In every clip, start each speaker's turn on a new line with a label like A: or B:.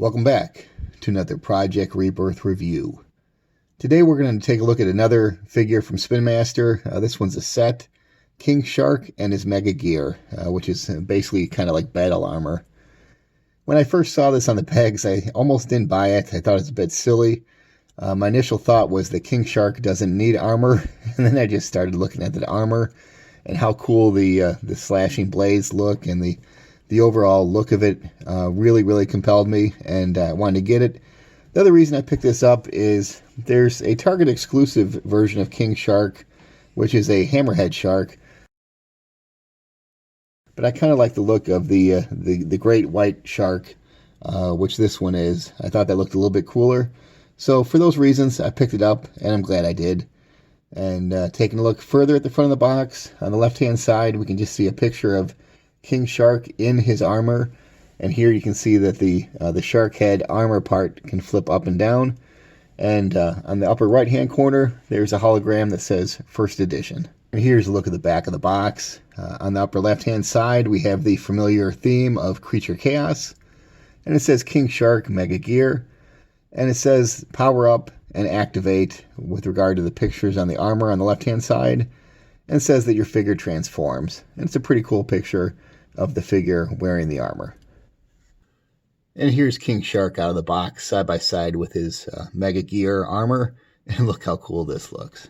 A: Welcome back to another Project Rebirth review. Today we're going to take a look at another figure from Spin Master. This one's a set, King Shark and his Mega Gear, which is basically kind of like battle armor. When I first saw this on the pegs, I almost didn't buy it. I thought it was a bit silly. My initial thought was that King Shark doesn't need armor, and then I just started looking at the armor and how cool the slashing blades look, and the overall look of it really compelled me, and I wanted to get it. The other reason I picked this up is there's a Target exclusive version of King Shark, which is a hammerhead shark. But I kind of like the look of the great white shark, which this one is. I thought that looked a little bit cooler. So for those reasons, I picked it up, and I'm glad I did. And taking a look further at the front of the box, on the left-hand side, we can just see a picture of King Shark in his armor. And here you can see that the shark head armor part can flip up and down. And on the upper right-hand corner, there's a hologram that says First Edition. And here's a look at the back of the box. On the upper left-hand side, we have the familiar theme of Creature Chaos. And it says King Shark Mega Gear. And it says Power Up and Activate with regard to the pictures on the armor on the left-hand side. And it says that your figure transforms. And it's a pretty cool picture of the figure wearing the armor. And here's King Shark out of the box, side by side with his Mega Gear armor. And look how cool this looks.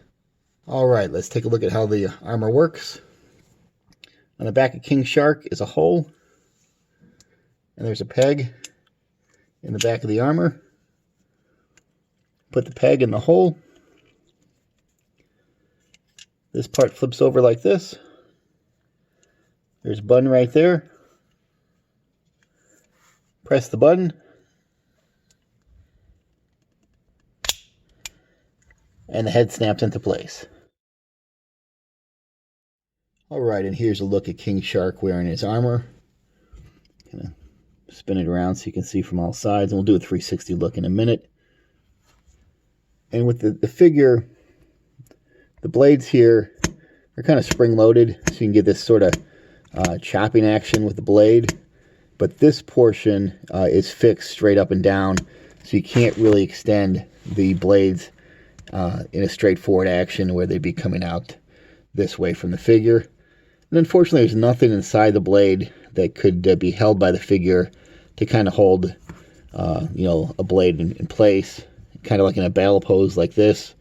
A: All right, let's take a look at how the armor works. On the back of King Shark is a hole. And there's a peg in the back of the armor. Put the peg in the hole. This part flips over like this. There's a button right there. Press the button. And the head snaps into place. Alright, and here's a look at King Shark wearing his armor. Kind of spin it around so you can see from all sides. And we'll do a 360 look in a minute. And with the figure, the blades here are kind of spring-loaded. So you can get this sort of chopping action with the blade. But this portion is fixed straight up and down, so you can't really extend the blades in a straightforward action where they'd be coming out this way from the figure. And unfortunately, there's nothing inside the blade that could be held by the figure to kind of hold a blade in place. Kind of like in a battle pose like this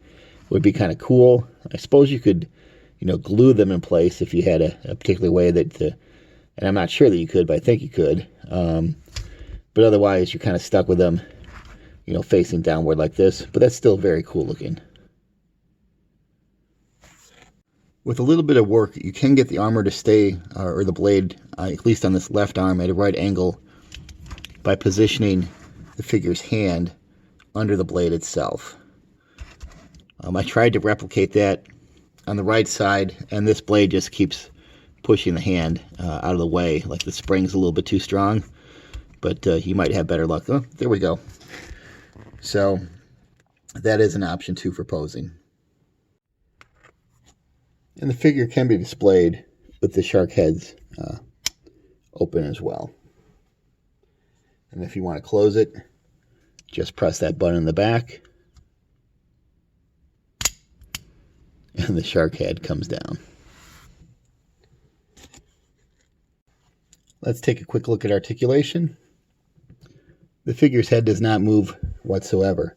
A: would be kind of cool. I suppose you could glue them in place if you had a particular way that... and I'm not sure that you could, but I think you could. But otherwise, you're kind of stuck with them, facing downward like this. But that's still very cool looking. With a little bit of work, you can get the armor to stay, or the blade, at least on this left arm, at a right angle by positioning the figure's hand under the blade itself. I tried to replicate that on the right side, and this blade just keeps pushing the hand out of the way, like the spring's a little bit too strong, but you might have better luck. Oh, there we go. So that is an option too for posing. And the figure can be displayed with the shark heads open as well. And if you want to close it, just press that button in the back, and the shark head comes down. Let's take a quick look at articulation. The figure's head does not move whatsoever.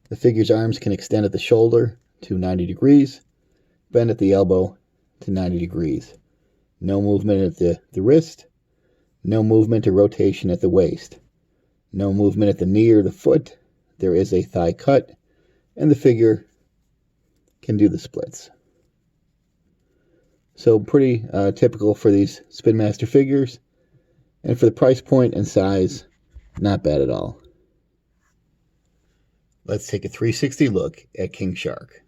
A: The figure's arms can extend at the shoulder to 90 degrees, bend at the elbow to 90 degrees. No movement at the wrist, no movement or rotation at the waist, no movement at the knee or the foot. There is a thigh cut, and the figure can do the splits. So pretty typical for these Spin Master figures. And for the price point and size, not bad at all. Let's take a 360 look at King Shark.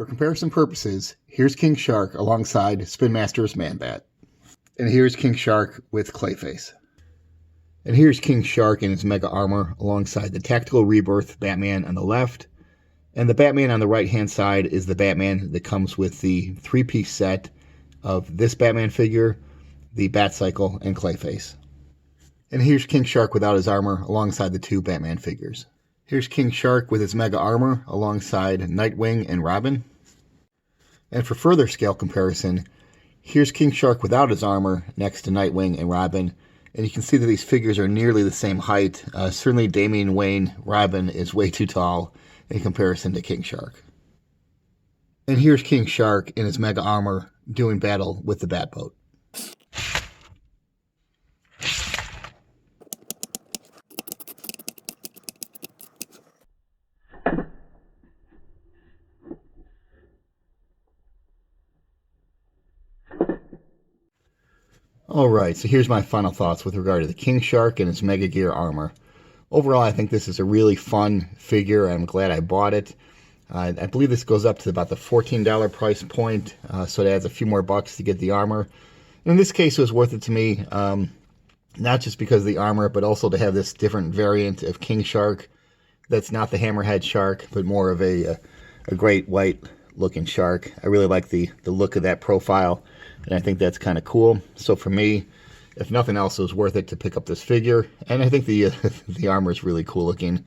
A: comparison purposes, here's King Shark alongside Spin Master's Man Bat. And here's King Shark with Clayface. And here's King Shark in his mega armor alongside the Tactical Rebirth Batman on the left. And the Batman on the right-hand side is the Batman that comes with the 3-piece set of this Batman figure, the Batcycle, and Clayface. And here's King Shark without his armor alongside the 2 Batman figures. Here's King Shark with his mega armor alongside Nightwing and Robin. And for further scale comparison, here's King Shark without his armor next to Nightwing and Robin. And you can see that these figures are nearly the same height. Certainly Damian Wayne Robin is way too tall in comparison to King Shark. And here's King Shark in his mega armor doing battle with the Batboat. Alright, so here's my final thoughts with regard to the King Shark and his Mega Gear armor. Overall, I think this is a really fun figure. I'm glad I bought it. I believe this goes up to about the $14 price point, so it adds a few more bucks to get the armor. In this case, it was worth it to me, not just because of the armor, but also to have this different variant of King Shark that's not the hammerhead shark, but more of a great white-looking shark. I really like the look of that profile, and I think that's kind of cool. So for me, if nothing else, it was worth it to pick up this figure. And I think the the armor is really cool looking.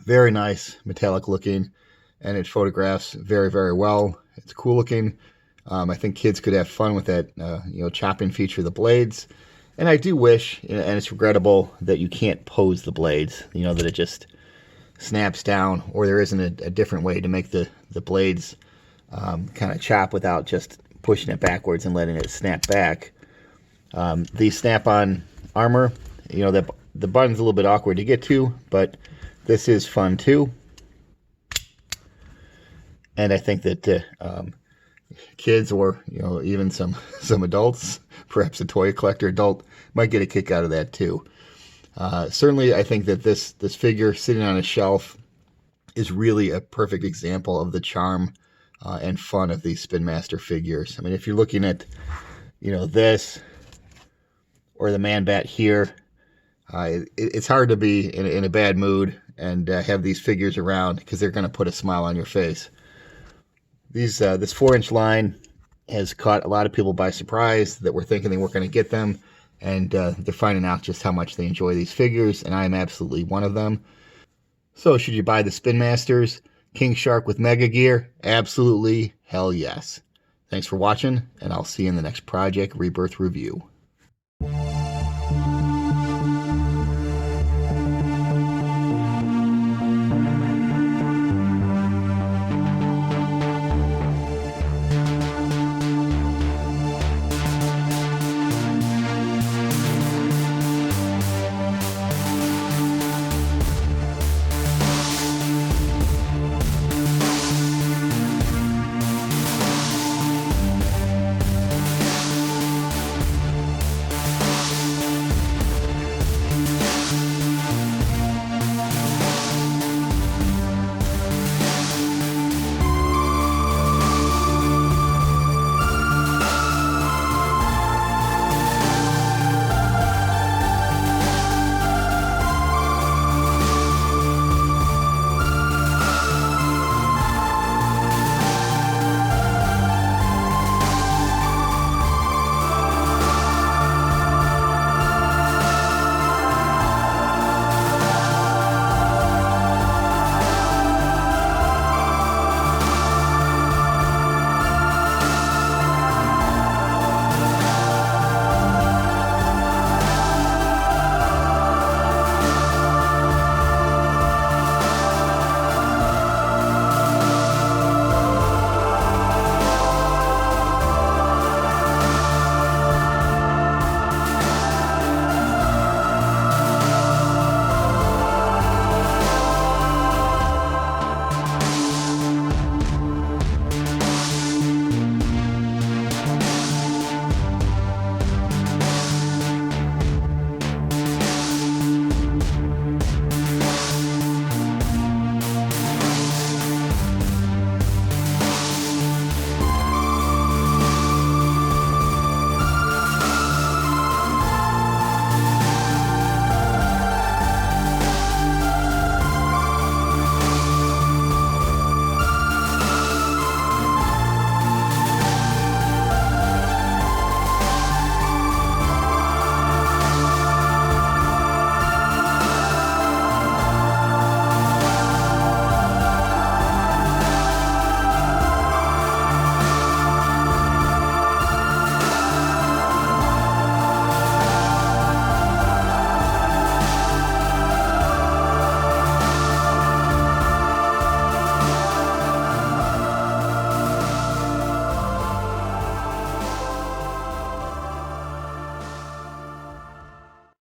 A: Very nice, metallic looking, and it photographs very, very well. It's cool looking. I think kids could have fun with that, chopping feature of the blades. And I do wish, and it's regrettable, that you can't pose the blades, that it just snaps down, or there isn't a different way to make the blades kind of chop without just pushing it backwards and letting it snap back. The snap-on armor, the button's a little bit awkward to get to, but this is fun too. And I think that kids, or even some adults, perhaps a toy collector adult, might get a kick out of that too. Certainly, I think that this figure sitting on a shelf is really a perfect example of the charm and fun of these Spin Master figures. I mean, if you're looking at this or the Man Bat here, it's hard to be in a bad mood and have these figures around, because they're going to put a smile on your face. This 4-inch line has caught a lot of people by surprise that were thinking they weren't going to get them, and they're finding out just how much they enjoy these figures, and I am absolutely one of them. So should you buy the Spin Masters King Shark with Mega Gear? Absolutely, hell yes. Thanks for watching, and I'll see you in the next Project Rebirth review.